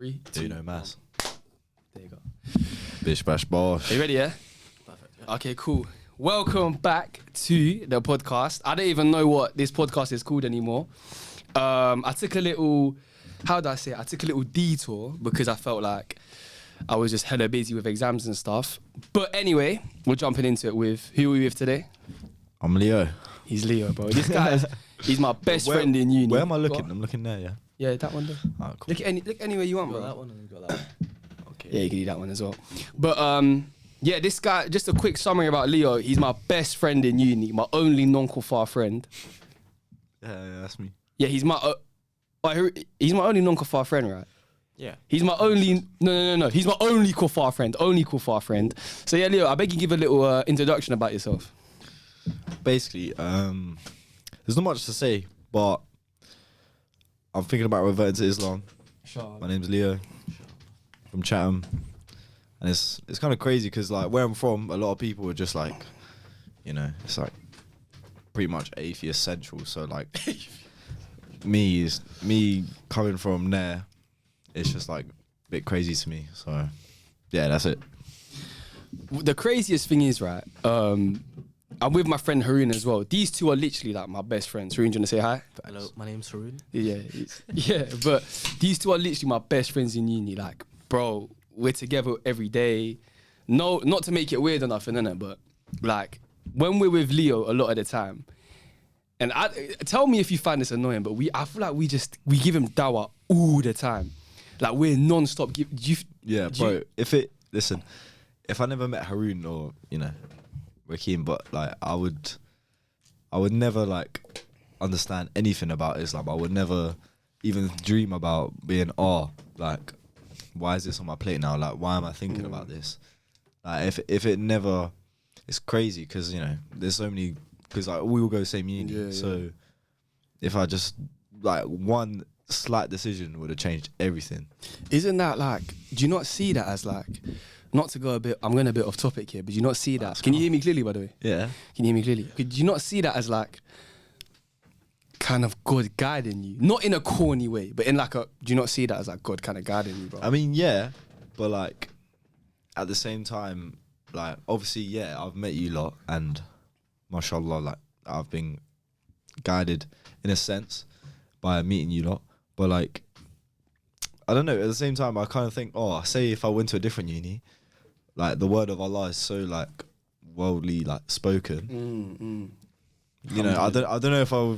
3, 2, Do you know mass? There you go. Bish bash bosh. Are you ready, yeah? Perfect. Yeah. Okay, cool. Welcome back to the podcast. I don't even know what this podcast is called anymore. I took a little, how do I say it? I took a little detour because I felt like I was just hella busy with exams and stuff. But anyway, we're jumping into it with, who are we with today? I'm Leo. He's Leo, bro. This guy, he's my best friend in uni. Where am I looking? What? I'm looking there, yeah. Yeah, that one there. Alright, cool. Look anywhere you want, You got bro. that one and you got that one. Okay. Yeah, you can do that one as well. But yeah, this guy, just a quick summary about Leo. He's my best friend in uni, my only non-kuffar friend. Yeah, that's me. Yeah, he's my only non-kuffar friend, right? Yeah. He's my only, no. He's my only kuffar friend, So yeah, Leo, I beg you give a little introduction about yourself. Basically, there's not much to say, but I'm thinking about reverting to Islam. My name's Leo from Chatham, and it's kind of crazy because like where I'm from, a lot of people are just like, you know, it's like pretty much atheist central. So like me coming from there, it's just like a bit crazy to me. So yeah, that's it. The craziest thing is, right, I'm with my friend Haroon as well. These two are literally like my best friends. Haroon, do you want to say hi? Hello, my name's Haroon. Yeah, but these two are literally my best friends in uni. Like, bro, we're together every day. No, not to make it weird or nothing, innit? But like, when we're with Leo a lot of the time, and tell me if you find this annoying, but I feel like we give him dawah all the time. Like we're non-stop. Listen, if I never met Haroon or, you know, Rakeem, but like I would never like understand anything about Islam. I would never even dream about being like, why is this on my plate now? Like, why am I thinking about this? Like, if it never, it's crazy because, you know, there's so many, because like we all go same uni. So if I just like one slight decision would have changed everything. Isn't that like? Do you not see that as like? Not to go I'm going a bit off topic here, but do you not see that? Can you hear me clearly, by the way? Yeah. Can you hear me clearly? Could you not see that as like kind of God guiding you? Not in a corny way, but in like do you not see that as like God kind of guiding you, bro? I mean, yeah, but like at the same time, like obviously, yeah, I've met you lot and mashallah, like I've been guided in a sense by meeting you lot, but like, I don't know, at the same time, I kind of think, say if I went to a different uni, like the word of Allah is so like worldly like spoken. You know, I don't know if I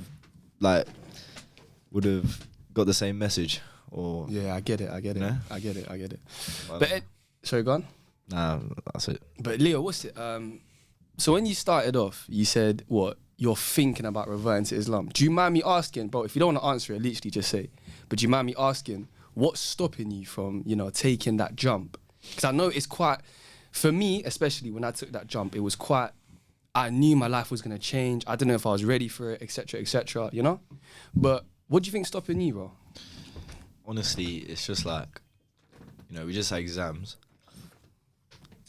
would have got the same message or. Yeah, I get it. No? I get it. But sorry, go on. Nah, that's it. But Leo, what's it? So when you started off, you said what you're thinking about reverting to Islam. Do you mind me asking, bro? If you don't want to answer it, literally just say. But do you mind me asking, what's stopping you from, you know, taking that jump? Because I know it's quite, for me, especially when I took that jump, it was quite, I knew my life was going to change. I don't know if I was ready for it, etc., you know? But what do you think's stopping you, bro? Honestly, it's just like, you know, we just had exams.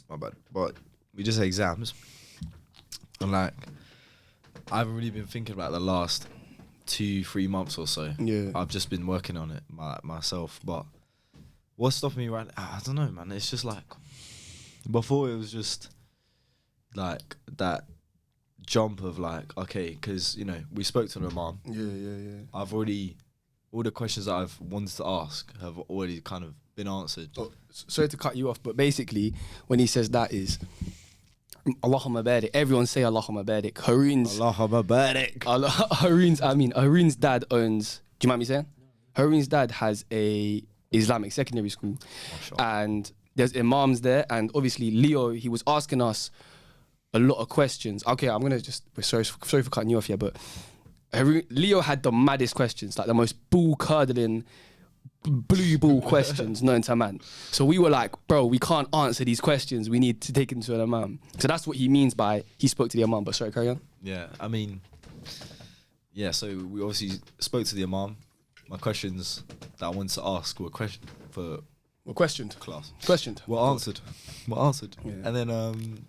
My bad. But we just had exams. And like, I haven't really been thinking about the last 2-3 months or so. Yeah. I've just been working on it myself. But what's stopping me right now? I don't know, man. It's just like, before it was just like that jump of like, okay, because, you know, we spoke to the Imam. Yeah. I've already, all the questions that I've wanted to ask have already kind of been answered. Oh, sorry to cut you off, but basically, when he says that is, Allahumma barik. Everyone say Allahumma barik. Haroon's dad owns, do you mind me saying? Haroon's dad has a Islamic secondary school. And there's imams there. And obviously, Leo, he was asking us a lot of questions. Okay, I'm going to just, sorry for cutting you off here, but Leo had the maddest questions, like the most ball-curdling, blue ball questions known to man. So we were like, bro, we can't answer these questions. We need to take him to an imam. So that's what he means by he spoke to the imam. But sorry, carry on. Yeah, I mean, yeah, so we obviously spoke to the imam. My questions that I wanted to ask were questioned. Were answered. Yeah. And then,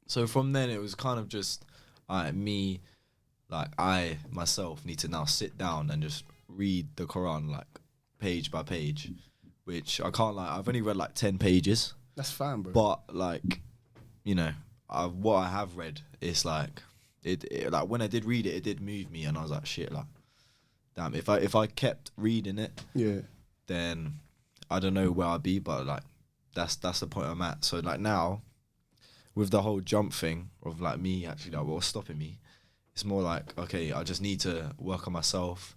so from then it was kind of just, I myself need to now sit down and just read the Quran like page by page, which I can't lie, I've only read like 10 pages. That's fine, bro. But like, you know, what I have read is like, it like when I did read it, it did move me, and I was like, shit, like, damn, if I kept reading it, yeah, then I don't know where I'd be, but like, that's the point I'm at. So like now, with the whole jump thing of like me actually like what's stopping me, it's more like, okay, I just need to work on myself,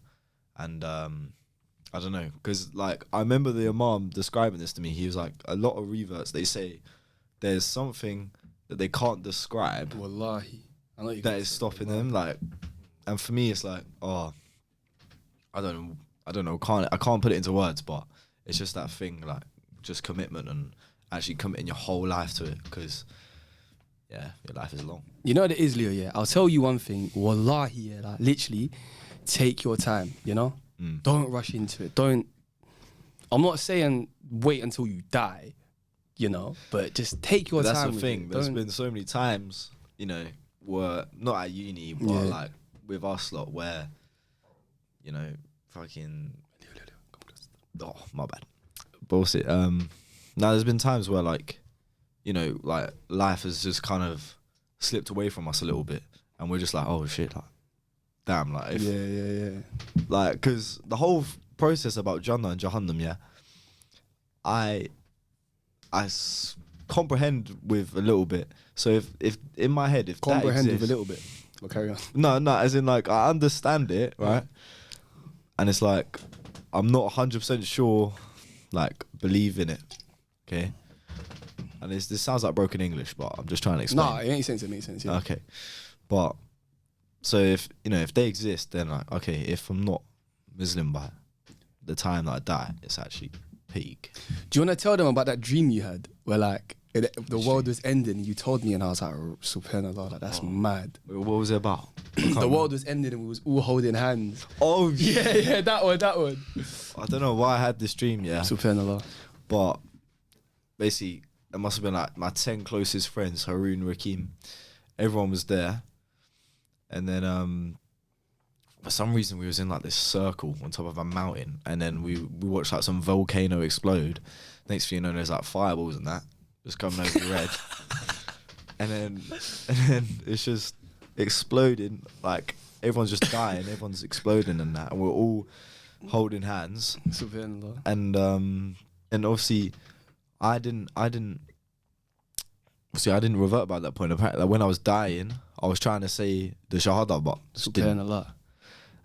and I don't know, because like I remember the Imam describing this to me. He was like, a lot of reverts, they say there's something that they can't describe. Wallahi, I know you that is stopping them. Like, and for me, it's like, oh, I don't know, I can't put it into words, but it's just that thing, like, just commitment and actually committing your whole life to it, because, yeah, your life is long. You know what it is, Leo, yeah? I'll tell you one thing, wallahi, yeah, like, literally, take your time, you know? Don't rush into it. I'm not saying wait until you die, you know, but just take your time. That's the with thing. it. There's been so many times, you know, were not at uni, but like with us lot where, you know, fucking, oh, my bad. Bullshit. Now there's been times where like, you know, like life has just kind of slipped away from us a little bit, and we're just like, oh shit, like, damn, like, if, yeah. like, because the whole process about Jannah and Jahannam, yeah, I comprehend with a little bit. So if in my head, if Comprehend that with a exists, little bit. Well, carry on. no, as in like I understand it, right? And it's like I'm not 100% sure, like, believe in it, okay? And this sounds like broken English, but I'm just trying to explain. Nah, it makes sense. Yeah. Okay, but so if you know, if they exist, then like, okay, if I'm not Muslim by the time that I die, it's actually peak. Do you want to tell them about that dream you had where like the world was ending? You told me, and I was like, subhanallah, like, that's mad. What was it about? The world was ending and we was all holding hands. Oh yeah, that one. I don't know why I had this dream, yeah. Subhanallah. But basically, it must have been like my 10 closest friends, Haroon, Rakim. Everyone was there. And then for some reason we was in like this circle on top of a mountain, and then we watched like some volcano explode. Next thing you know, there's like fireballs and that just coming over your head. And then it's just exploding, like everyone's just dying, everyone's exploding and that, and we're all holding hands. Subhanallah. And obviously I didn't revert by that point. Apparently, like, when I was dying, I was trying to say the Shahada, but just didn't. Subhanallah.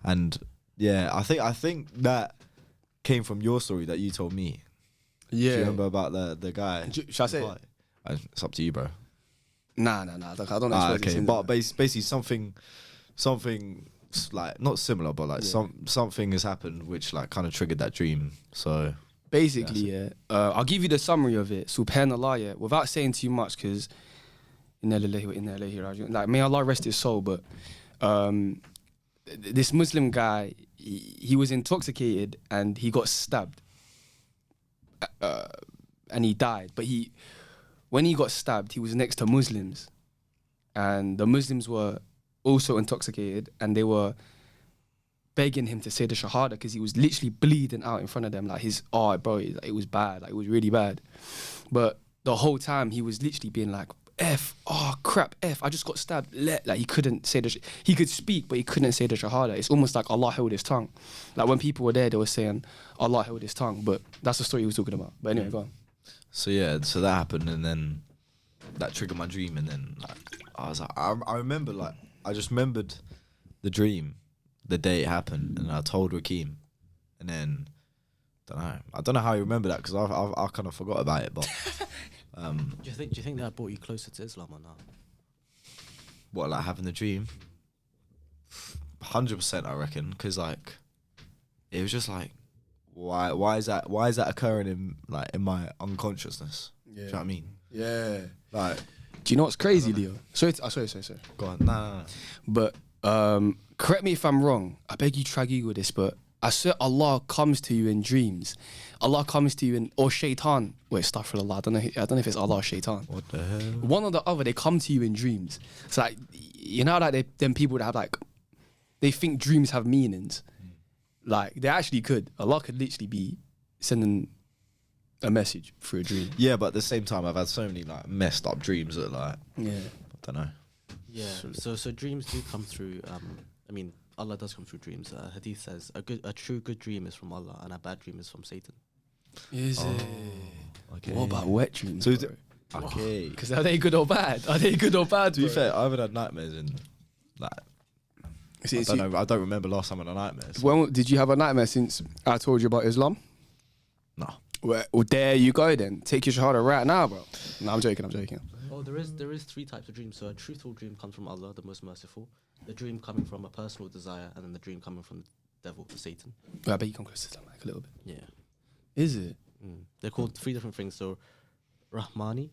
And yeah, I think that came from your story that you told me. Yeah. Do you remember about the guy? Should I say it? It's up to you, bro. Nah. I don't know. Okay, but basically something like not similar, but like something has happened which like kind of triggered that dream. So basically, I'll give you the summary of it. Subhanallah, yeah, without saying too much, because like, may Allah rest his soul, but this Muslim guy, he was intoxicated and he got stabbed, and he died. But when he got stabbed, he was next to Muslims, and the Muslims were also intoxicated, and they were begging him to say the Shahada because he was literally bleeding out in front of them. Like, bro, it was bad. Like, it was really bad. But the whole time he was literally being like, crap, I just got stabbed. Like, he couldn't say he could speak, but he couldn't say the Shahada. It's almost like Allah held his tongue. Like, when people were there, they were saying Allah held his tongue. But that's the story he was talking about. But anyway, go on. So yeah, so that happened, and then that triggered my dream, and then like, I was like, I remember, like, I just remembered the dream, the day it happened, and I told Rakim, and then I don't know how you remember that, because I kind of forgot about it, but Do you think that brought you closer to Islam or not? what, like having the dream? 100%, I reckon, because like it was just like, why is that occurring in my unconsciousness? Yeah. Do you know what I mean? Yeah. Like, Do you know what's crazy, Leo? Sorry. go on, nah. But correct me if I'm wrong. I beg you, try Google this. But I swear Allah comes to you in dreams. Allah comes to you or Shaitan. Wait, astaghfirullah. I don't know if it's Allah or Shaitan. What the hell? One or the other, they come to you in dreams. So like, you know, like them people that have like, they think dreams have meanings. Like they actually could. Allah could literally be sending a message through a dream. Yeah, but at the same time, I've had so many like messed up dreams that like Yeah. I don't know. Yeah. So dreams do come through. I mean, Allah does come through dreams. Hadith says a true good dream is from Allah, and a bad dream is from Satan. Is it? Okay. What about wet dreams? So is bro? it- Okay. Because are they good or bad? Are they good or bad? To be bro? fair, I haven't had nightmares in like See, I don't know. I don't remember last time I had a nightmare. So. When did you have a nightmare since I told you about Islam? No. Well, there you go then. Take your shahada right now, bro. No, I'm joking. Oh, there is 3 types of dreams. So a truthful dream comes from Allah, the most merciful. The dream coming from a personal desire, and then the dream coming from the devil, Satan. Well, I bet you come close to Islam like a little bit. Yeah. Is it? They're called 3 different things. So Rahmani,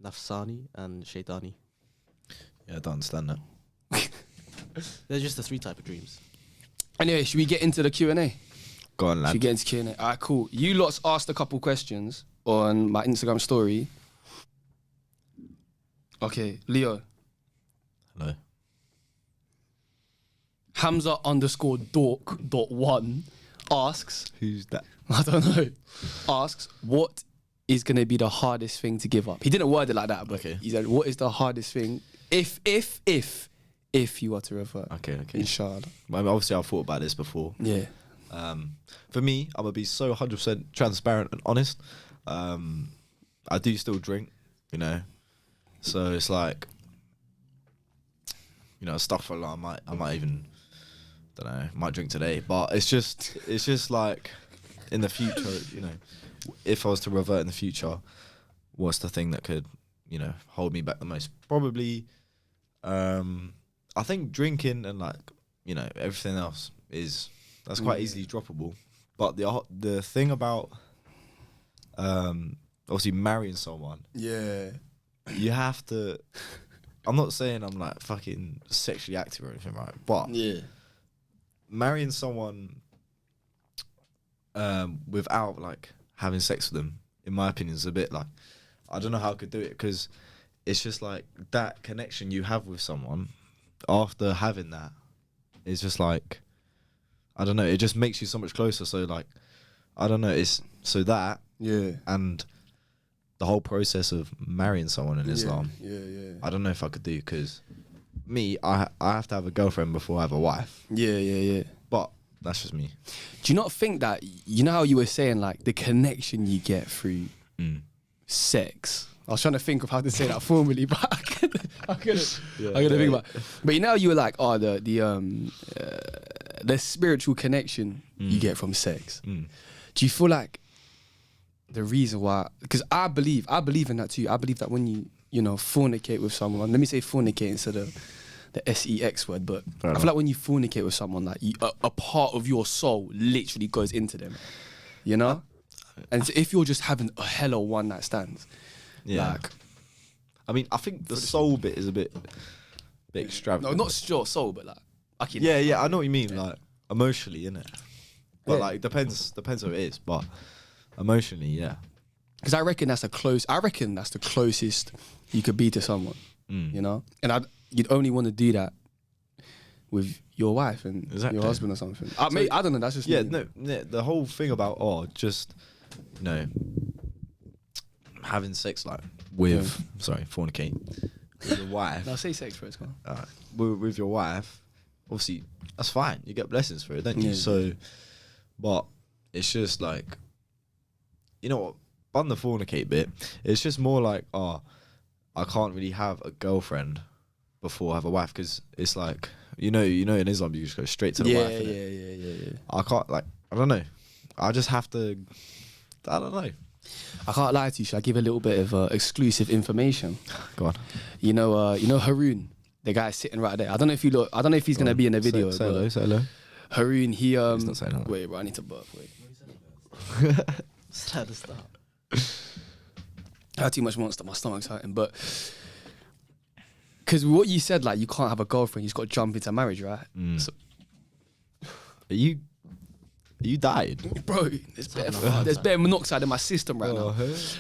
Nafsani, and Shaitani. Yeah, I don't understand that. They're just the 3 type of dreams. Anyway, should we get into the Q&A? Go on, Should we lad. get into Q&A? All right, cool. You lots asked a couple questions on my Instagram story. Okay, Leo. Hello. Hamza_dork.1 asks, Who's that? I don't know, asks, what is going to be the hardest thing to give up? He didn't word it like that, but Okay. he said, what is the hardest thing if you are to revert? Okay. Inshallah. I mean, obviously, I've thought about this before. Yeah. For me, I'm gonna be so 100% transparent and honest. I do still drink, you know, so it's like, you know, stuff like I might even, don't know, might drink today, but it's just like in the future, you know, if I was to revert in the future, what's the thing that could, you know, hold me back the most? Probably, I think drinking and like, you know, everything else that's quite easily droppable. But the thing about obviously marrying someone, Yeah. you have to. I'm not saying I'm like fucking sexually active or anything, right? But Yeah. marrying someone without like having sex with them, in my opinion, is a bit like, I don't know how I could do it, because it's just like that connection you have with someone after having that is just like, I don't know, it just makes you so much closer. So like, I don't know, it's so that Yeah. and the whole process of marrying someone in Islam, Yeah. I don't know if I could do, because me, I have to have a girlfriend before I have a wife. Yeah. But that's just me. Do you not think that, you know how you were saying like the connection you get through sex? I was trying to think of how to say that formally, but I couldn't think about it. But you know how you were like, oh, the spiritual connection you get from sex. Do you feel like the reason why, because I believe in that too. I believe that when you fornicate with someone, let me say fornicate instead of the sex word, but I feel like when you fornicate with someone, like a part of your soul literally goes into them, you know? And so if you're just having a hella one night stands, like, I mean, I think the soul bit is a bit extravagant. no, not sure soul, but like, okay, Yeah, I know what you mean, like emotionally, innit? But like, depends who it is, but emotionally, yeah. because I reckon that's the closest you could be to someone, you know. And you'd only want to do that with your wife and your husband or something. I don't know. That's just me. The whole thing about just, you know, having sex like with fornicate with your wife. Now say sex first, come on. With your wife, obviously that's fine. You get blessings for it, don't you? Yeah. So, but it's just like, you know what? On the fornicate bit, it's just more like, I can't really have a girlfriend before I have a wife, because it's like, in Islam you just go straight to the wife. Yeah. I can't, like, I don't know. I just have to. I don't know. I can't lie to you. Should I give a little bit of exclusive information? Go on. You know Haroon, the guy sitting right there. I don't know if he's gonna be in the video. Say hello. Haroon, he He's not saying hello. Wait, bro, I need to burp. Wait. Start to start. I had too much Monster. My stomach's hurting. But because what you said, like you can't have a girlfriend, you just got to jump into marriage, right? So, Are you died? bro, there's bare monoxide in my system right now.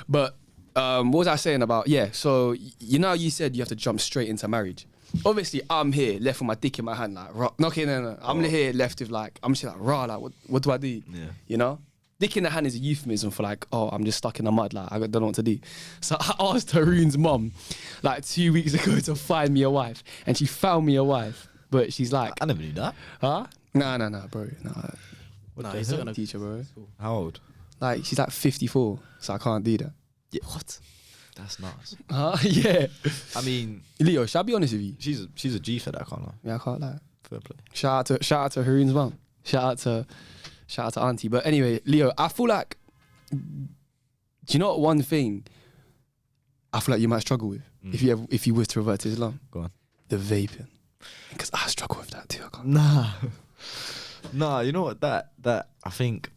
But what was I saying about? Yeah, so you said you have to jump straight into marriage. obviously I'm here left with my dick in my hand, like, rah. No, okay, no. I'm here left with like, I'm just like, rah, like, what do I do? Yeah. You know? Dick in the hand is a euphemism for like, oh, I'm just stuck in the mud, like, I don't know what to do. So I asked Haroon's mum, like 2 weeks ago to find me a wife, and she found me a wife, but she's like, I never knew that. huh? Nah, bro, nah. No, the he's hell? not gonna Teacher, bro. How old? Like, she's like 54, so I can't do that. Yeah. What? That's nice. Huh? Yeah. I mean, Leo, shall I be honest with you? she's a G for that, can't lie. Yeah, I can't lie. Fair play. Shout out to Haroon's mum. Shout out to Auntie. But anyway, Leo, I feel like, do you know what one thing I feel like you might struggle with if you was to revert to Islam? Go on. The vaping. Because I struggle with that too. I can't. Nah, you know what? That I think,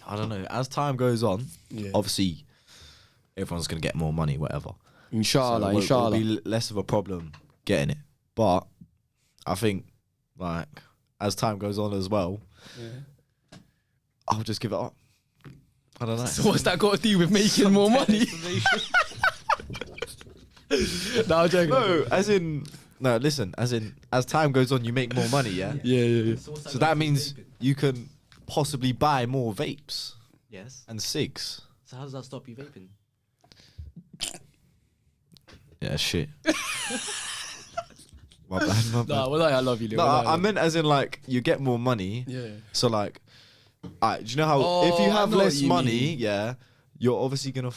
I don't know. As time goes on, obviously, everyone's gonna get more money, whatever. Inshallah, so inshallah. It'll be less of a problem getting it. But I think, like, as time goes on as well, I'll just give it up. I don't know. So what's that got to do with making more money? No, I'm joking. No, listen, as time goes on, you make more money, yeah? Yeah. So that means you can possibly buy more vapes Yes. and cigs. So how does that stop you vaping? Yeah, shit. My bad. Nah, well, I love you, Leo. No, Wallahi, I meant as in, like, you get more money. Yeah. So, like, do you know how if you I have know what less you money, mean. yeah, you're obviously gonna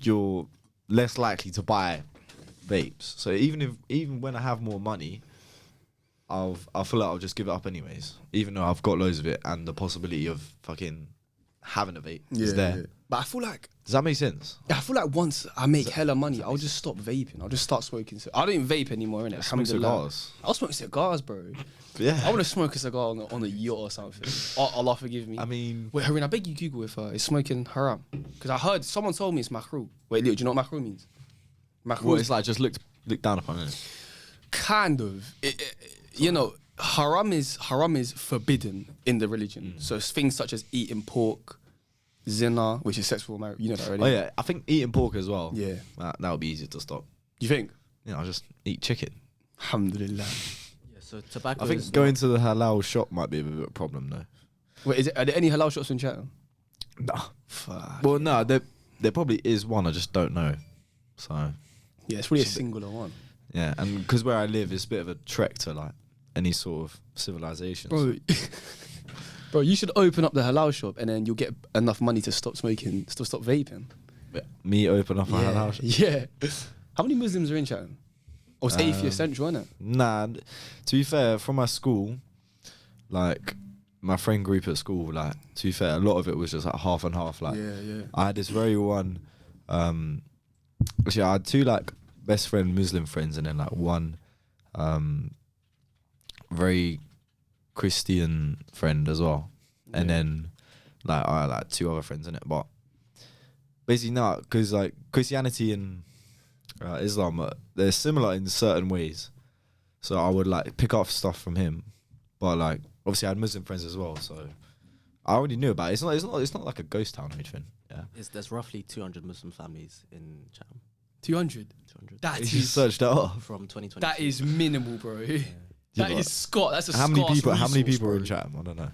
you're less likely to buy vapes. So even when I have more money, I feel like I'll just give it up anyways, even though I've got loads of it and the possibility of fucking having a vape is there. Yeah. But I feel like Does that make sense? once I make hella money, I'll just stop vaping. I'll just start smoking. I don't even vape anymore, innit? Smoke cigars. I'll smoke cigars, bro. Yeah. I want to smoke a cigar on a yacht or something. Allah forgive me. I mean, Wait, Harun, I beg you Google if is smoking haram. Because I heard, someone told me it's makruh. Wait, Leo, do you know what makruh means? Makruh well, is it's like just looked down upon it. kind of. You know, haram is forbidden in the religion. So it's things such as eating pork, zina, which is sexual marriage. You know that already. Oh yeah, I think eating pork as well. Yeah. That would be easier to stop. You think? You know, I just eat chicken. Alhamdulillah. Yeah. So tobacco. I think going to the halal shop might be a bit of a problem though. Wait, are there any halal shops in Chatham? No. Fuck. Well, no, there probably is one. I just don't know. So Yeah, it's really a singular one. yeah, and because where I live is a bit of a trek to like any sort of civilization. Bro, bro, you should open up the halal shop and then you'll get enough money to stop smoking, to stop vaping. Me open up a halal shop. Yeah. How many Muslims are in Chatham? Oh, it's atheist central, isn't it? Nah, to be fair, from my school, like my friend group at school, like to be fair, a lot of it was just like half and half. Like Yeah. I had this very one. Actually, I had two like best friend Muslim friends, and then like one very Christian friend as well, and then like I had like two other friends in it. But basically, no, because like Christianity and Islam, they're similar in certain ways. So I would like pick up stuff from him, but like obviously I had Muslim friends as well, so I already knew about it. It's not like a ghost town or anything. Yeah. There's roughly 200 Muslim families in Chatham. 200. 200. That You is searched that up. From 2020. that is minimal, bro. Yeah, That but is Scott. That's a How many scarce people? How many resource, people are in bro. Chatham? I don't know.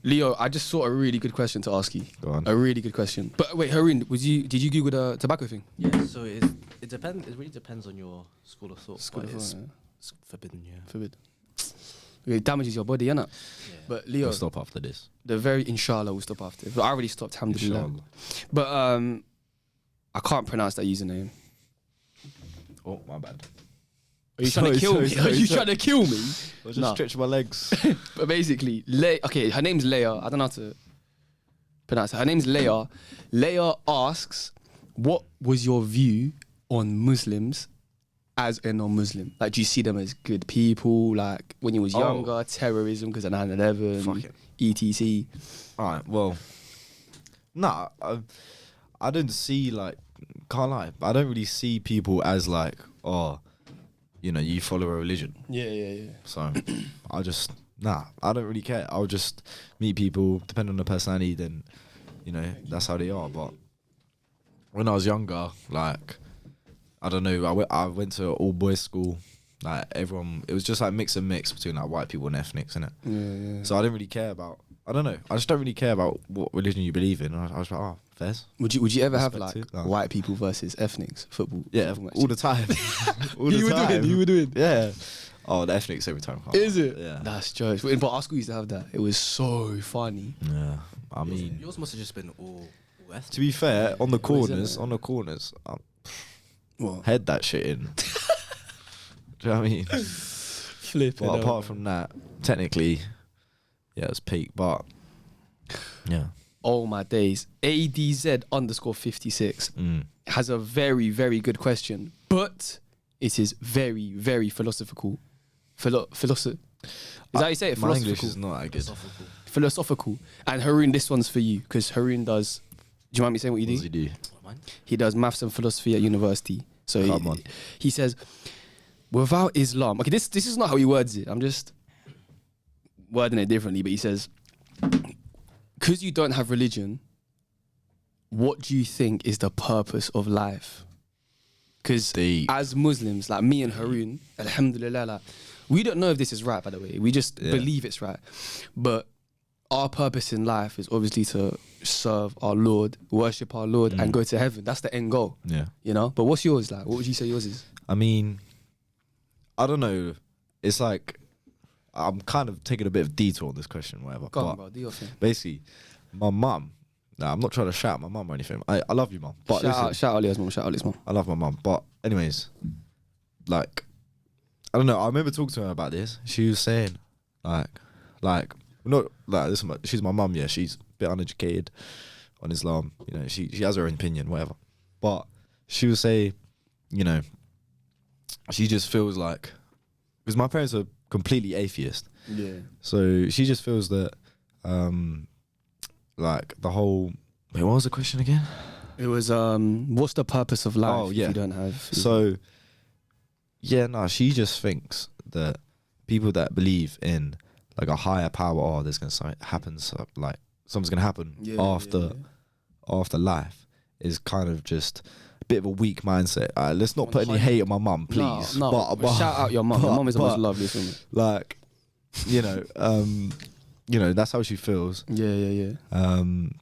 Leo, I just saw a really good question to ask you. Go on. A really good question. But wait, Haroon, did you Google the tobacco thing? Yeah. So it depends. It really depends on your school of thought. School but of it's thought, yeah. it's forbidden. Yeah. Forbid. It damages your body, innit? Yeah. But Leo, We'll stop after this. the very inshallah will stop after. But I already stopped, alhamdulillah. Inshallah. But I can't pronounce that username. Oh, my bad. Are you trying to kill me? Are you trying to kill me? I just Nah. stretch my legs. But basically, okay, her name's Leia. I don't know how to pronounce it. Her name's Leia. Leia asks, what was your view on Muslims as a non-Muslim? Like, do you see them as good people? Like, when you was younger, terrorism because of 9/11, Fuck it. etc. All right. Well, nah. I don't see like. Can't lie. I don't really see people as like, oh, you know, you follow a religion. Yeah. So I just I don't really care. I'll just meet people, depending on the personality, then that's how they are. But when I was younger, like I don't know. I went to an all boys school. Like everyone, it was just like mix and mix between like white people and ethnics, innit? Yeah. So I didn't really care about. I don't know. I just don't really care about what religion you believe in. I was like, oh, fairs. Would you ever have Respect like it. No. white people versus ethnics football? Yeah, football all the time. all You were doing. You were doing. Yeah. Oh, the ethnics every time. Is it? Yeah. That's jokes. But our school used to have that. It was so funny. Yeah. I mean, yours must have just been all ethnic. to be fair, on the What is corners, What? head that shit in. Do you know what I mean? Flipping. But apart from that, technically, yeah, it's peak. But yeah. Oh my days. ADZ_56 has a very, very good question, but it is very, very philosophical. Is that how you say it? My English Philosophical. is not that good. Philosophical. And Haroon, this one's for you, because Haroon does. Do you mind me saying what you What does do? he do? Mine? He does maths and philosophy at university. So Come on. he says, without Islam, okay, this is not how he words it. I'm just wording it differently, but he says, because you don't have religion, what do you think is the purpose of life? Because Deep. as Muslims, like me and Haroon, alhamdulillah, like, we don't know if this is right, by the way. We just believe it's right. But our purpose in life is obviously to serve our Lord, worship our Lord, and go to heaven. That's the end goal. Yeah. You know? But what's yours like? What would you say yours is? I mean, I don't know. It's like I'm kind of taking a bit of detour on this question, whatever. Go but on, bro. Do your thing. basically, my mum. Nah, I'm not trying to shout my mum or anything. I love you, mum. But listen, Shout out Leo's mum. Shout out Leo's mum. I love my mum. But anyways, like, I don't know. I remember talking to her about this. She was saying, like, not like this. She's my mum. Yeah, she's a bit uneducated on Islam. You know, she has her own opinion, whatever. But she would say, you know, she just feels like, because my parents are completely atheist. Yeah. So she just feels that, like the whole. Wait, what was the question again? It was what's the purpose of life Oh, yeah. if you don't have? So, yeah, no, she just thinks that people that believe in like a higher power, or there's gonna happen, so, like something's gonna happen after life, is kind of just a bit of a weak mindset. Let's not put any hate on my mum, please. No, but shout out your mum. Your mum is the most loveliest woman. Like, you know, that's how she feels. Yeah. And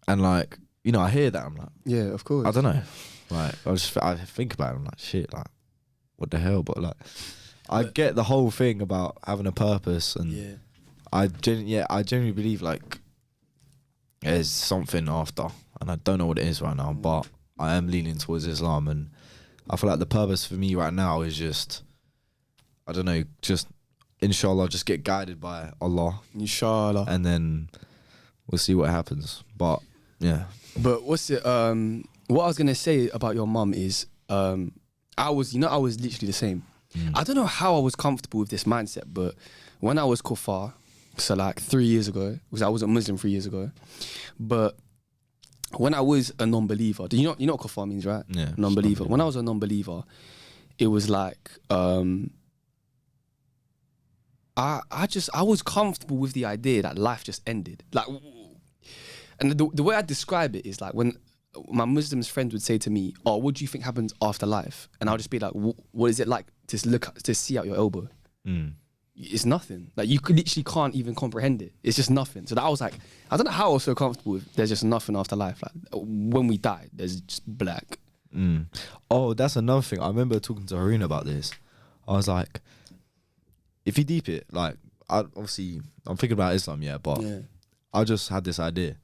like, you know, I hear that, I'm like, Yeah, of course. I don't know. Like, I think about it, I'm like, shit, like, what the hell? But like, I get the whole thing about having a purpose, and I genuinely believe like there's something after, and I don't know what it is right now, but I am leaning towards Islam, and I feel like the purpose for me right now is just, I don't know, just inshallah, just get guided by Allah, Inshallah. and then we'll see what happens. But yeah. But what's it? What I was gonna say about your mum is, I was literally the same. I don't know how I was comfortable with this mindset, but when I was kuffar, so like 3 years ago, because I wasn't Muslim 3 years ago, but when I was a non-believer, you know what kuffar means, right? Yeah. Non-believer. When I was a non-believer, it was like I was comfortable with the idea that life just ended. Like, and the way I describe it is like when my Muslim friends would say to me, "Oh, what do you think happens after life?" And I'll just be like, "What is it like to see out your elbow?" It's nothing. Like you literally can't even comprehend it. It's just nothing. So that I was like, I don't know how I was so comfortable with. There's just nothing after life. Like when we die, there's just black. Oh, that's another thing. I remember talking to Haroon about this. I was like, if you deep it, like, I'm thinking about Islam, but I just had this idea.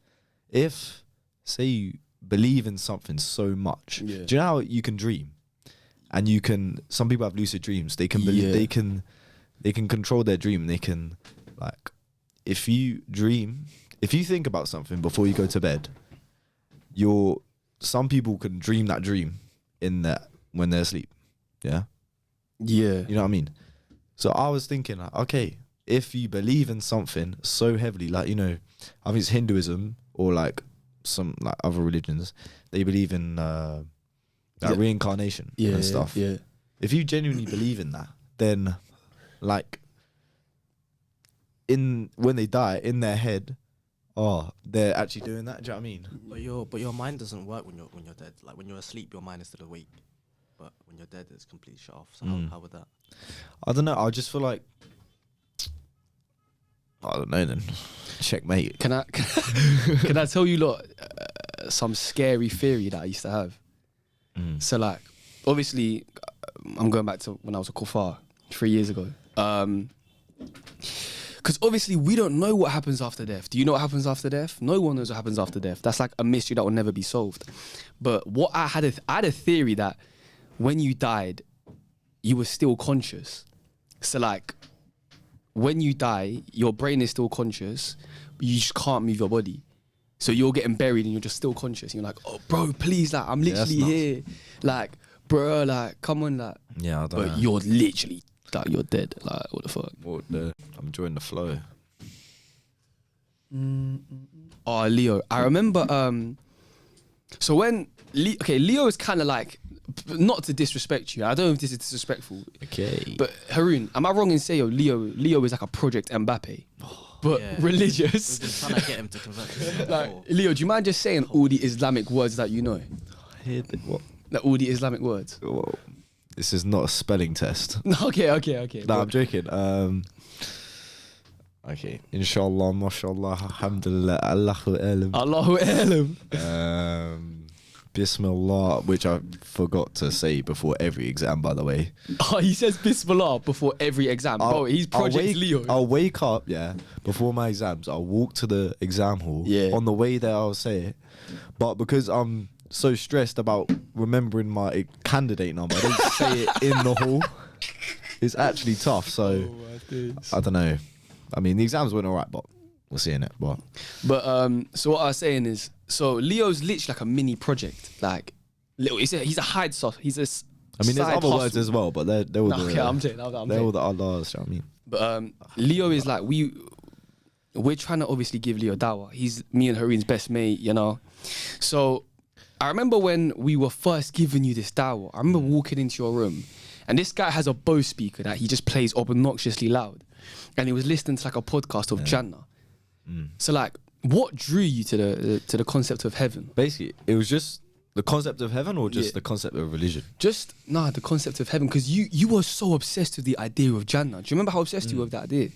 If, say, you believe in something so much, do you know how you can dream? And some people have lucid dreams. They can believe, they can control their dream. They can, like, if you think about something before you go to bed, some people can dream that dream when they're asleep. Yeah. You know what I mean? So I was thinking, like, okay, if you believe in something so heavily, like, you know, I think it's Hinduism or like some like other religions, they believe in reincarnation and stuff. Yeah. If you genuinely believe in that, then like when they die, in their head, they're actually doing that. Do you know what I mean? But your mind doesn't work when you're dead. Like when you're asleep, your mind is still awake. but when you're dead, it's completely shut off. So Mm. how would that? I don't know. I just feel like I don't know. Then checkmate. Can I tell you lot some scary theory that I used to have? So like, obviously, I'm going back to when I was a kuffar 3 years ago. Because obviously we don't know what happens after death. Do you know what happens after death? No one knows what happens after death. That's like a mystery that will never be solved. But what I had a theory that when you died, you were still conscious. So like, when you die, your brain is still conscious, but you just can't move your body. So you're getting buried and you're just still conscious. And you're like, oh, bro, please, like, I'm literally here. Like, bro, like, come on, like. Yeah, I don't But know. you're literally, like, you're dead. Like, what the fuck? I'm enjoying the flow. Oh, Leo. I remember, so when, Leo is kind of like, not to disrespect you. I don't know if this is disrespectful. Okay. But Haroon, am I wrong in saying Leo is like a Project Mbappe? But Yeah. religious. We've been trying to get him to convert to Islam Like, before. Leo, do you mind just saying all the Islamic words that you know? What? Like, all the Islamic words? Whoa. This is not a spelling test. Okay. No, I'm joking. Okay. Inshallah, mashallah, alhamdulillah, Allahu alam. Allahu alam. Bismillah, which I forgot to say before every exam, by the way. Oh, he says Bismillah before every exam. Bro, he's Project Leo. I'll wake up, before my exams. I'll walk to the exam hall. Yeah. On the way there, I'll say it. But because I'm so stressed about remembering my candidate number, I don't say it in the hall. It's actually tough. So I don't know. I mean, the exams went alright, but we'll see in it. But so what I was saying is, so Leo's literally like a mini project. Like, little. He's a hide sauce. He's a. I mean, there's side other hustle. words as well, but they're all No, the okay, I'm saying. they're all the others. You know what I mean? But Leo is like, we're trying to obviously give Leo dawah. He's me and Haroon's best mate, you know. So I remember when we were first giving you this dawah, I remember walking into your room and this guy has a Bose speaker that he just plays obnoxiously loud. And he was listening to like a podcast of Jannah. So like, what drew you to the concept of heaven? Basically, it was just the concept of heaven or just the concept of religion? The concept of heaven, because you were so obsessed with the idea of Jannah. Do you remember how obsessed you were with that idea?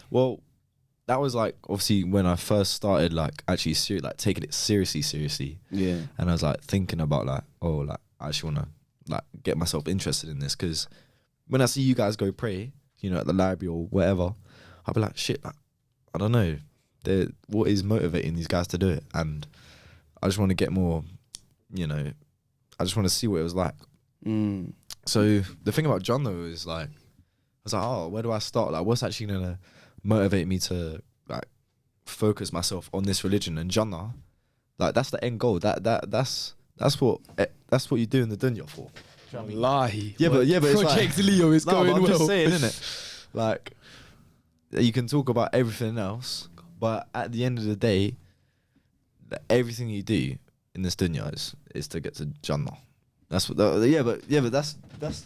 Well, that was like obviously when I first started like actually taking it seriously. Yeah. And I was like thinking about like, oh, like I actually want to like get myself interested in this, because when I see you guys go pray, you know, at the library or whatever, I'll be like, shit, like, I don't know, what is motivating these guys to do it? And I just want to get more, you know, I just want to see what it was like. So the thing about John though is like, I was like, oh, where do I start? Like, what's actually gonna motivate me to like focus myself on this religion? And Jannah, like that's the end goal. That's what you do in the dunya for. Do you know what I mean? Wallahi. Yeah, but it's Project like, Leo is no, going but I'm well. just saying, innit? Like, you can talk about everything else, but at the end of the day, everything you do in this dunya is to get to Jannah. That's what. But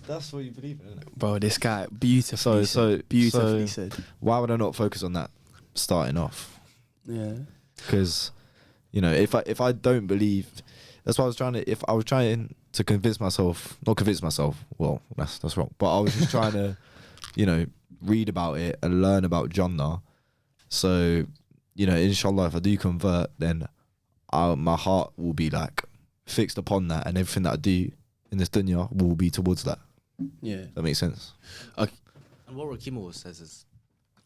that's what you believe in, innit? Bro, this guy beautifully said. Why would I not focus on that starting off? Yeah. Because, you know, if I don't believe, that's why I was trying to. If I was trying to not convince myself. Well, that's wrong. But I was just trying to, you know, read about it and learn about Jannah. So, you know, inshallah, if I do convert, then my heart will be like fixed upon that, and everything that I do in this dunya will be towards that. Yeah. That makes sense. And what Rakim always says is,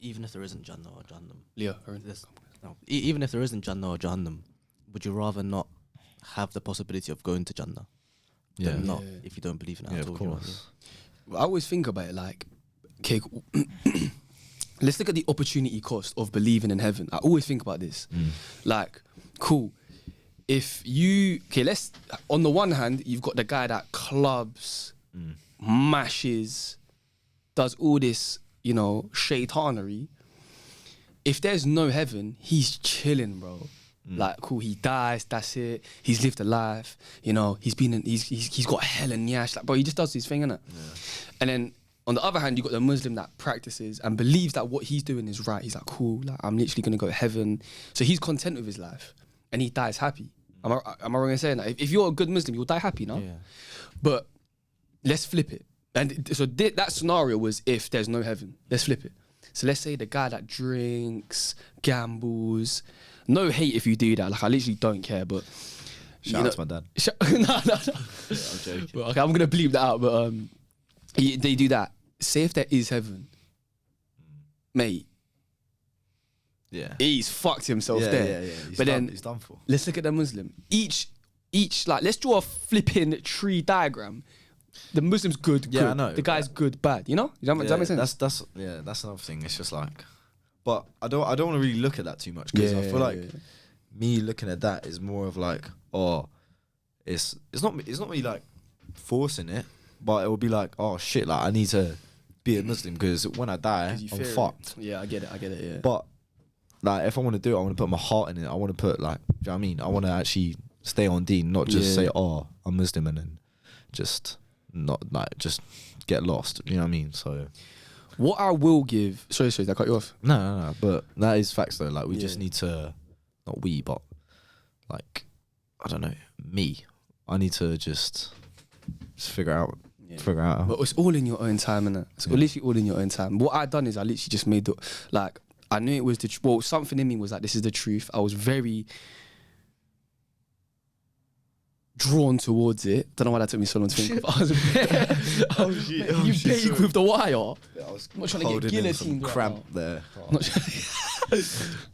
even if there isn't Jannah or Jahannam, Leo. even if there isn't Jannah or Jahannam, would you rather not have the possibility of going to Jannah than not, if you don't believe in it at all? Of you know what I course. mean? I always think about it like, okay, let's look at the opportunity cost of believing in heaven. I always think about this. Like, cool. If you, on the one hand, you've got the guy that clubs, mashes, does all this, you know, shaitanery. If there's no heaven, he's chilling, bro. Like, cool, he dies, that's it. He's lived a life, you know, he's got hell and yash. Like, bro, he just does his thing, innit? Yeah. And then on the other hand, you got the Muslim that practices and believes that what he's doing is right. He's like, cool, like, I'm literally gonna go to heaven. So he's content with his life and he dies happy. Am I wrong in saying that? If you're a good Muslim, you'll die happy, no? Yeah. But let's flip it. And so that scenario was if there's no heaven. Let's flip it. So let's say the guy that drinks, gambles. No hate if you do that. Like I literally don't care. But Shout out to my dad. no. Yeah, I'm joking. But, okay, I'm gonna bleep that out. But they do that. Say if there is heaven, mate. Yeah. He's fucked himself there. Yeah. But then he's done for. let's look at the Muslim. Each like let's draw a flipping tree diagram. The Muslim's good. Yeah, good. I know, The guy's good, bad. You know? Does that make sense? That's another thing. It's just like, but I don't want to really look at that too much because I feel like me looking at that is more of like, oh, it's not me like forcing it, but it will be like, oh shit, like I need to be a Muslim because when I die, I'm fucked. Yeah, I get it. Yeah. But like, if I want to do it, I want to put my heart in it. I want to put like, do you know what I mean? I want to actually stay on deen, not just say, oh, I'm Muslim and then just not like just get lost. You know what I mean? So what I will give. Sorry, did I cut you off? No. But that is facts though. Like we just need to, not we, but like I don't know, me. I need to just figure out. But it's all in your own time, innit? It's literally all in your own time. What I done is I literally just made the like. I knew it was something in me was like, this is the truth. I was very drawn towards it. Don't know why that took me so long to think of. I was you paid with the wire. Yeah, I was I'm not trying to get guillotined. Cramp there.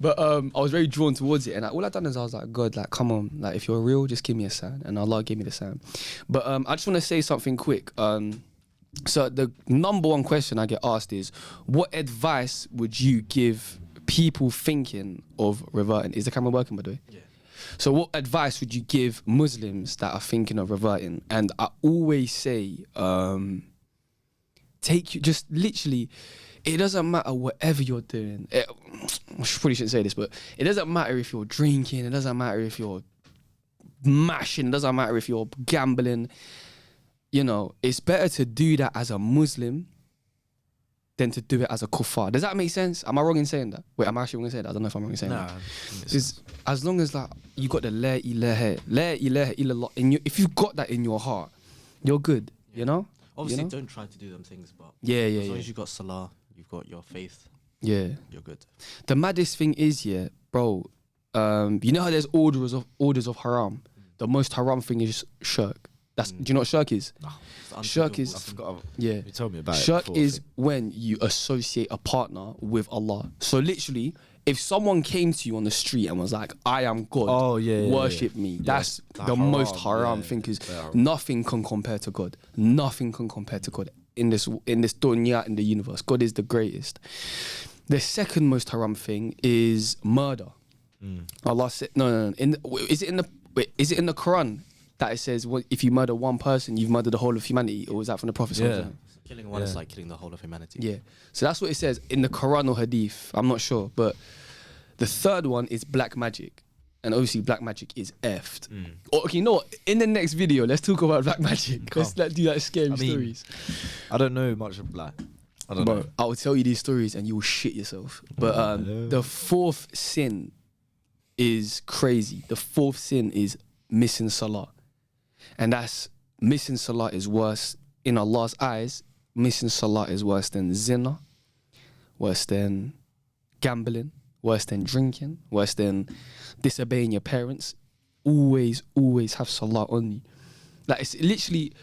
But I was very drawn towards it, and all I done is I was like, God, like, come on, like, if you're real, just give me a sign, and Allah gave me the sign. But I just want to say something quick. So the number one question I get asked is, what advice would you give people thinking of reverting? Is the camera working, by the way? Yeah. So what advice would you give Muslims that are thinking of reverting? And I always say, just literally, it doesn't matter whatever you're doing. I probably shouldn't say this, but it doesn't matter if you're drinking, it doesn't matter if you're mashing, it doesn't matter if you're gambling. You know, it's better to do that as a Muslim than to do it as a kuffar. Does that make sense? Am I wrong in saying that? Wait, am I actually wrong in saying that? I don't know if I'm wrong in saying that. Because as long as like you got the la ilaha illallah if you've got that in your heart, you're good. You know? Obviously, you know? don't try to do them things, but as long as you've got Salah, you've got your faith. Yeah, you're good. The maddest thing is, bro. You know how there's orders of haram. The most haram thing is shirk. Do you know what shirk is? No, shirk is. I forgot. You told me about it. Shirk is when you associate a partner with Allah. So literally, if someone came to you on the street and was like, "I am God, worship me," that's the most haram thing. Because nothing can compare to God. Nothing can compare to God in this dunya, in the universe. God is the greatest. The second most haram thing is murder. Allah said, no. Is it in the Quran? That it says, well, if you murder one person, you've murdered the whole of humanity, or was that from the Prophet? Killing one is like killing the whole of humanity. Yeah, so that's what it says in the Quran or Hadith. I'm not sure, but the third one is black magic, and obviously black magic is effed. Okay, you know what? In the next video, let's talk about black magic. Let's do like scary stories. I don't know much of black. I don't know. I will tell you these stories, and you will shit yourself. But the fourth sin is crazy. The fourth sin is missing Salah. And missing Salah is worse in Allah's eyes. Missing Salah is worse than zina, worse than gambling, worse than drinking, worse than disobeying your parents. Always have Salah on you. Like, it's literally,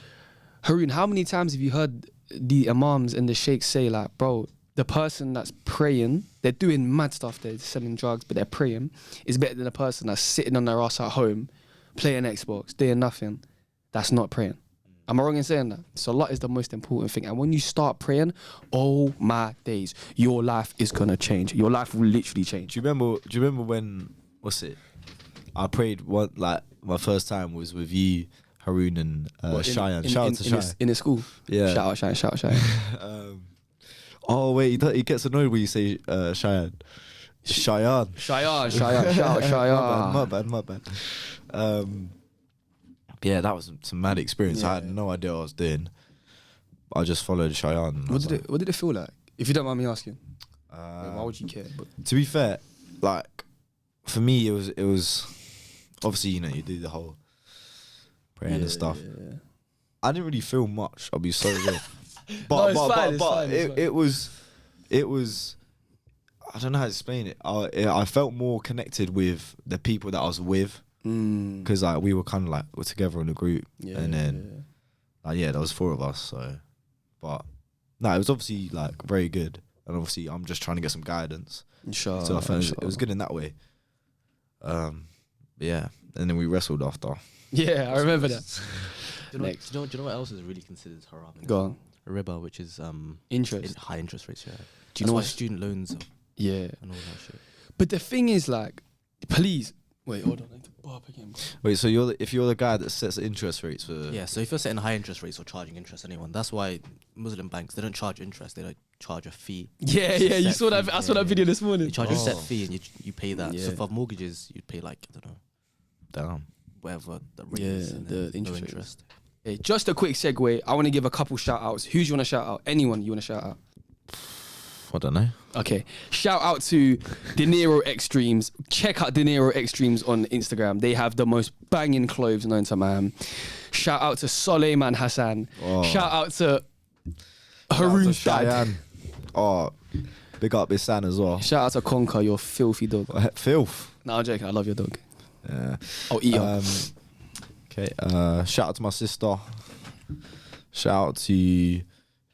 Haroon, how many times have you heard the Imams and the Sheikhs say, like, bro, the person that's praying, they're doing mad stuff, they're selling drugs, but they're praying, is better than the person that's sitting on their ass at home, playing Xbox, doing nothing. That's not praying. Am I wrong in saying that? Salah is the most important thing. And when you start praying, oh my days, your life is gonna change. Your life will literally change. Do you remember when, I prayed my first time was with you, Haroon, and Cheyenne. Shout out to Cheyenne. In his school? Yeah. Shout out Cheyenne. Oh wait, he gets annoyed when you say Cheyenne. Cheyenne. Shout out Cheyenne. My bad. Yeah, that was some mad experience. I had no idea what I was doing. I just followed Cheyenne. What did it feel like? If you don't mind me asking. Why would you care? But to be fair, like for me, it was obviously, you know, you do the whole praying and stuff. I didn't really feel much. I'll be so real. No, But it's fine, it's fine, it's fine. it was. I don't know how to explain it. I felt more connected with the people that I was with, because like we were kind of like we're together in a group, and then there was 4 of us. So, but no, it was obviously like very good, and obviously I'm just trying to get some guidance. Inshallah, So I felt it was good in that way. Yeah, and then we wrestled after. Yeah, I remember that. Do you know what else is really considered haram? Go on. Riba, which is Interest. high interest rates. Yeah. Do you know why what student loans Yeah. and all that shit? But the thing is, like, please wait. Hold on. I need to burp again. Bro. Wait, so if you're the guy that sets the interest rates for So if you're setting high interest rates or charging interest to anyone, that's why Muslim banks, they don't charge interest, they don't charge a fee. Yeah. It's a You set saw that. fee. I saw that video this morning. You charge a set fee and you pay that. So Yeah. for mortgages, you'd pay like, I don't know, damn. whatever the rate Yeah, is. And the then interest no rate. interest. Hey, just a quick segue. I want to give a couple shout outs. Who do you want to shout out? Anyone you want to shout out? I don't know. Okay. Shout out to De Niro Extremes. Check out De Niro Extremes on Instagram. They have the most banging clothes known to man. Shout out to Soleiman Hassan. Oh. Shout out to Haroon's dad. Cheyenne. Oh, big up Isan as well. Shout out to Conker, your filthy dog. Filth. No, I'm joking. I love your dog. Yeah. I'll eat her. Okay. Shout out to my sister. Shout out to who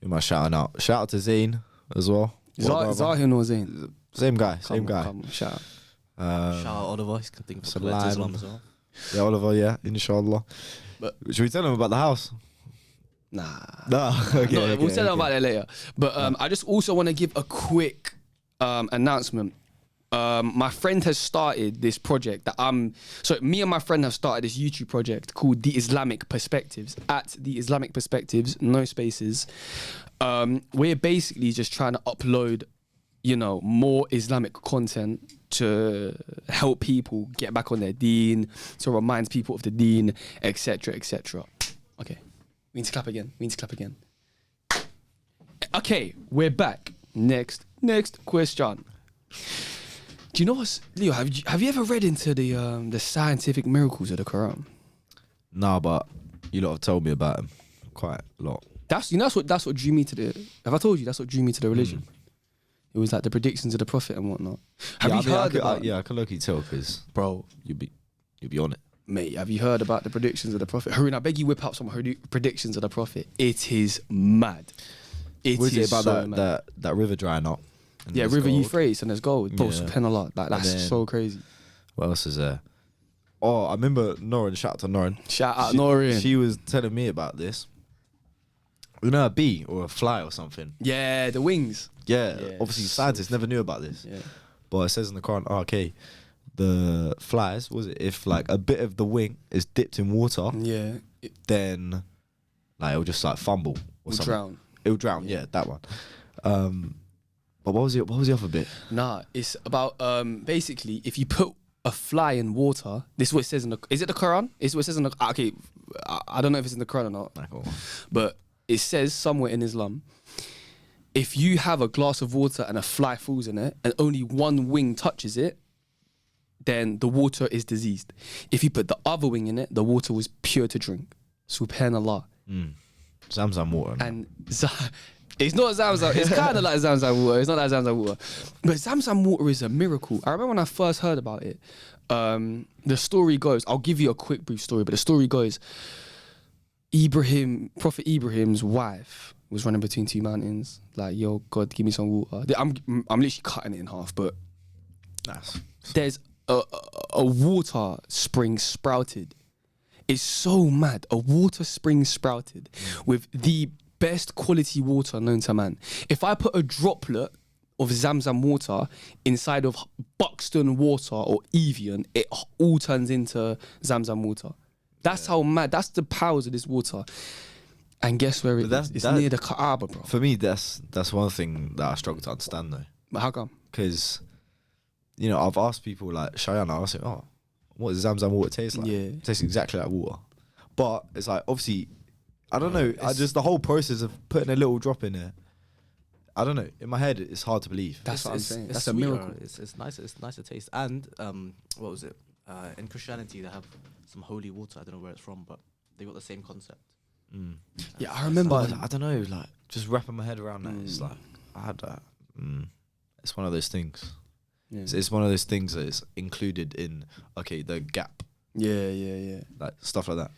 am I shouting out? Shout out to Zayn as well. Zahin or Zayn? Same guy. Come Same on, guy. come on, shout out. Shout out Oliver, he's thinking for Salah. Islam as well. Yeah, Oliver. Yeah, inshallah. But- Should we tell him about the house? Nah. No. Okay. No, okay, we'll tell them okay. about that later. But I just also want to give a quick announcement. My friend has started this project me and my friend have started this YouTube project called The Islamic Perspectives, at The Islamic Perspectives, no spaces. We're basically just trying to upload, more Islamic content to help people get back on their deen, to remind people of the deen, etc., etc. Okay, we need to clap again. Okay, we're back. Next question. Do you know what's Leo? Have you ever read into the scientific miracles of the Quran? Nah, but you lot have told me about him quite a lot. That's what drew me to the. Have I told you that's what drew me to the religion? It was like the predictions of the Prophet and whatnot. Have you heard about? I can look at tell because Bro, you'll be on it. mate, have you heard about the predictions of the Prophet? Haroon, I beg you whip out some predictions of the Prophet. It is mad. What is it about so mad. that river drying up? And Yeah, there's River gold? Euphrates and there's gold. Bro, Yeah. subhanallah. Like, that's then- so crazy. What else is there? Oh, I remember Noran. Shout out to Noran. Shout out Noreen. She was telling me about this. You know, a bee or a fly or something. Yeah, the wings. Yeah, Yeah, obviously so scientists never knew about this. Yeah. But it says in the Quran, the flies, if like a bit of the wing is dipped in water, Yeah. then like it'll just like fumble or Will something. drown. It'll drown, yeah, that one. But what was the other bit? Nah, it's about basically if you put a fly in water, this is what it says in the. Is it the Quran? It's what it says in the. Okay, I don't know if it's in the Quran or not, Like, oh, but it says somewhere in Islam, if you have a glass of water and a fly falls in it and only one wing touches it, then the water is diseased. If you put the other wing in it, the water was pure to drink. Subhanallah. Zamzam water. And it's not Zamzam. It's kind of like Zamzam water. It's not like Zamzam water. But Zamzam water is a miracle. I remember when I first heard about it, the story goes, I'll give you a quick brief story, but the story goes, Prophet Ibrahim's wife was running between two mountains. Like, yo, God, give me some water. I'm literally cutting it in half, but Nice. there's a water spring sprouted. It's so mad. A water spring sprouted with the best quality water known to man. If I put a droplet of Zamzam water inside of Buxton water or Evian, it all turns into Zamzam water. That's how mad. That's the powers of this water. And guess where it But is? It's that- near the Kaaba, bro. For me, that's one thing that I struggle to understand though, But how come? because I've asked people like Cheyenne, I was like, oh, what does Zamzam water taste like? Yeah. It tastes exactly like water, but it's like obviously, I don't know. I just the whole process of putting a little drop in there. I don't know. In my head, it's hard to believe. That's what I'm saying. It's That's a sweeter, miracle. It's nicer. It's nicer taste. And what was it? In Christianity, they have some holy water. I don't know where it's from, but they got the same concept. Yeah, I remember. But I don't know, like just wrapping my head around that. It's like I had that. It's one of those things. Yeah. It's one of those things that is included in the gap, Yeah. like stuff like that.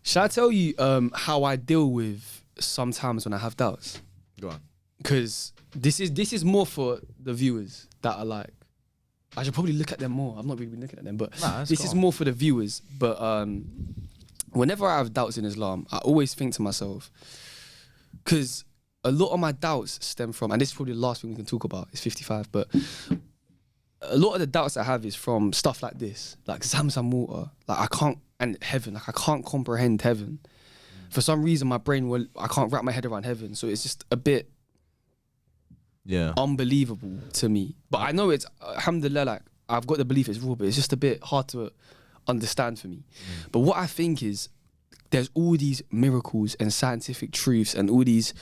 Shall I tell you how I deal with sometimes when I have doubts? Go on. Because this is more for the viewers that are like, I should probably look at them more. I'm not really looking at them, but this is more for the viewers. But whenever I have doubts in Islam, I always think to myself, because a lot of my doubts stem from, and this is probably the last thing we can talk about, it's 55, but a lot of the doubts I have is from stuff like this, like Zamzam water, like I can't, and heaven, like I can't comprehend heaven. For some reason, my brain I can't wrap my head around heaven, so it's just a bit unbelievable to me. But I know it's, alhamdulillah, like I've got the belief it's real, but it's just a bit hard to understand for me. But what I think is, there's all these miracles and scientific truths and all these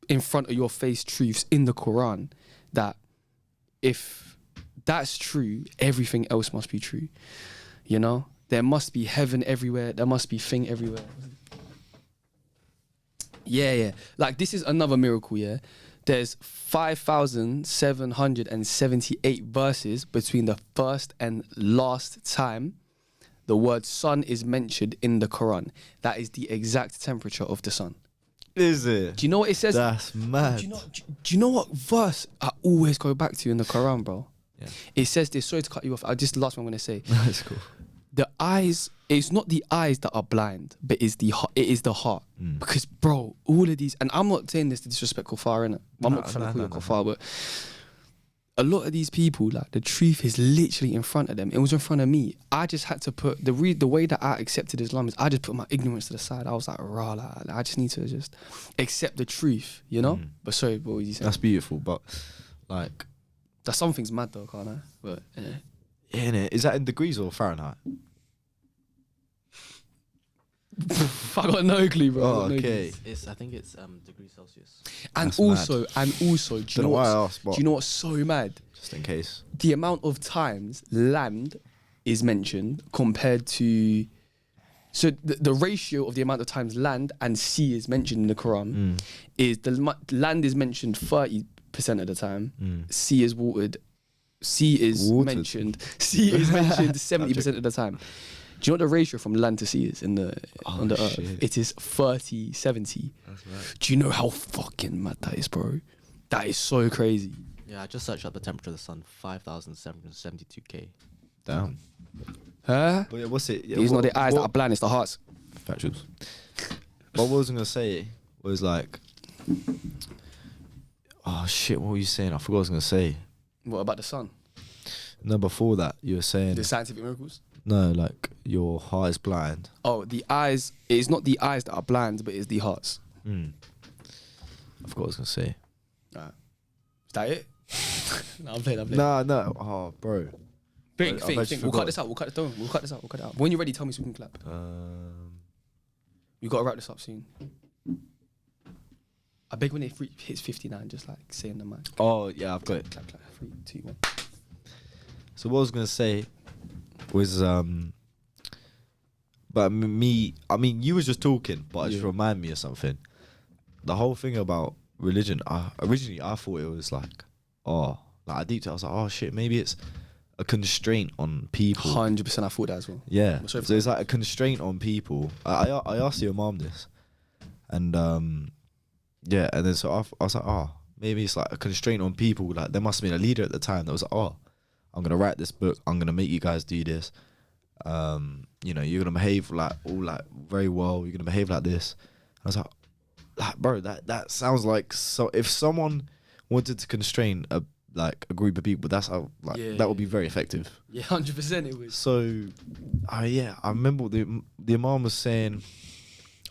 in front of your face truths in the Quran that if that's true, everything else must be true. You know? There must be heaven everywhere. There must be thing everywhere. Yeah. Like this is another miracle, yeah? There's 5,778 verses between the first and last time the word sun is mentioned in the Quran. That is the exact temperature of the sun. Is it? Do you know what it says? That's mad. Do you know what verse I always go back to in the Quran, bro? Yeah. It says this. Sorry to cut you off. Just the last one I'm gonna say. That's cool. The eyes. It's not the eyes that are blind, but it is the heart. Because, bro, all of these, and I'm not saying this to disrespect Kufar, innit? I'm not trying to call you Kufar, but a lot of these people, like the truth is literally in front of them. It was in front of me. I just had to put the way that I accepted Islam is I just put my ignorance to the side. I was like, rah, I just need to just accept the truth, you know? But sorry, what were you saying? That's beautiful, but like that something's mad though, can't I? But innit? Is that in degrees or Fahrenheit? I got no clue, bro. Oh, okay. I think it's degrees Celsius. And That's also, do you know why I asked, do you know what's so mad? Just in case. The amount of times land is mentioned compared to, so the ratio of the amount of times land and sea is mentioned in the Quran is land is mentioned 30% of the time. Sea is watered. Sea is mentioned 70% of the time. Do you know what the ratio from land to sea is on the earth? It is 30-70. Do you know how fucking mad that is, bro? That is so crazy. Yeah, I just searched up the temperature of the sun, 5,772 K. Damn. Huh? But yeah, what's it? Yeah, It's not the eyes that are blind, it's the hearts. Factuals. What was I gonna say was like, oh shit, what were you saying? I forgot what I was gonna say. What about the sun? No, before that you were saying The scientific miracles? no, like your heart is blind. Oh, the eyes, it's not the eyes that are blind, but it's the hearts. I forgot what I was gonna say. Is that it? No, I'm playing. No. Oh, bro. Think. actually We'll forgot. cut this out. We'll cut this out. When you're ready, tell me so we can clap. We got to wrap this up soon. I beg when it hits 59, just like say in the mic. Oh yeah, I've got it. Clap. 3, 2, 1. So what I was gonna say was but me, I mean, you was just talking, but it just reminded me of something. The whole thing about religion, originally I thought it was like, I deep I was like, oh shit, maybe it's a constraint on people. 100%, I thought that as well. Yeah, so it's like a constraint on people. I asked your mom this, and and then so I was like, maybe it's like a constraint on people. Like there must have been a leader at the time that was like, I'm gonna write this book. I'm gonna make you guys do this. You're gonna behave like very well. You're gonna behave like this. I was like, bro, that sounds like so. If someone wanted to constrain a group of people, that's how that would be very effective. Yeah, 100% it was. So, I remember what the Imam was saying.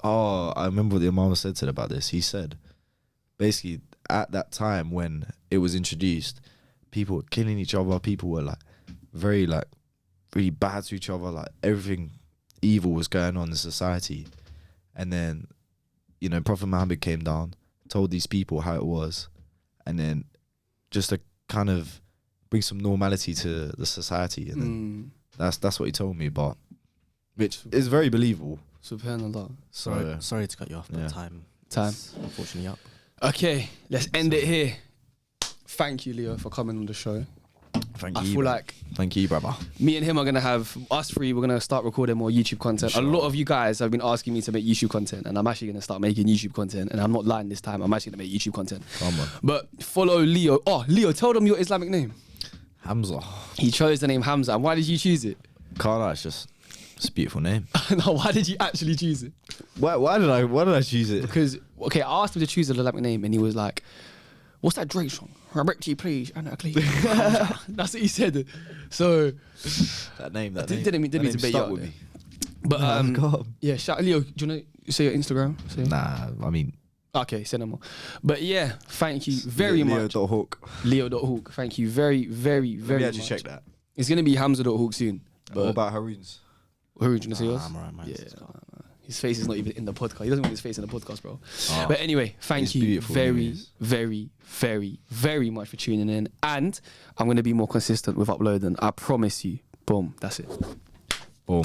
I remember what the Imam said about this. He said, basically, at that time when it was introduced, people were killing each other. People were very really bad to each other. Like everything evil was going on in society. And then, Prophet Muhammad came down, told these people how it was, and then just to kind of bring some normality to the society. And then that's what he told me, but which is very believable. Subhanallah. Sorry to cut you off, but Yeah. time Time. unfortunately up. Okay, let's end it here. Thank you, Leo, for coming on the show. Thank I you. feel bro. like Thank you, brother. me and him are gonna have us three. We're gonna start recording more YouTube content. A lot of you guys have been asking me to make YouTube content, and I'm actually gonna start making YouTube content. And I'm not lying this time. I'm actually gonna make YouTube content. Come on. But follow Leo. Oh, Leo, tell them your Islamic name. Hamza. He chose the name Hamza. And why did you choose it? Carla, it's a beautiful name. No, why did you actually choose it? Why did I choose it? Because okay, I asked him to choose an Islamic name, and he was like, "What's that Drake song? Revert, please, Hamza." That's what he said. So That name. didn't mean to bait you out with there. me. But God. yeah, shout Leo. Do you want to say your Instagram? Say it. Nah, I mean, Okay, say no more. But yeah, thank you very much. Leo.Hawk. Leo.Hawk. Thank you very, very, very Let me much. actually check that. It's gonna be Hamza.Hawk soon. What about Haroon's? Who do you want to say yours? I'm alright, man. Yeah. His face is not even in the podcast. He doesn't want his face in the podcast, bro. Oh. But anyway, thank It's you beautiful, very, it is. very, very, very much for tuning in. And I'm going to be more consistent with uploading. I promise you. Boom. That's it. Boom.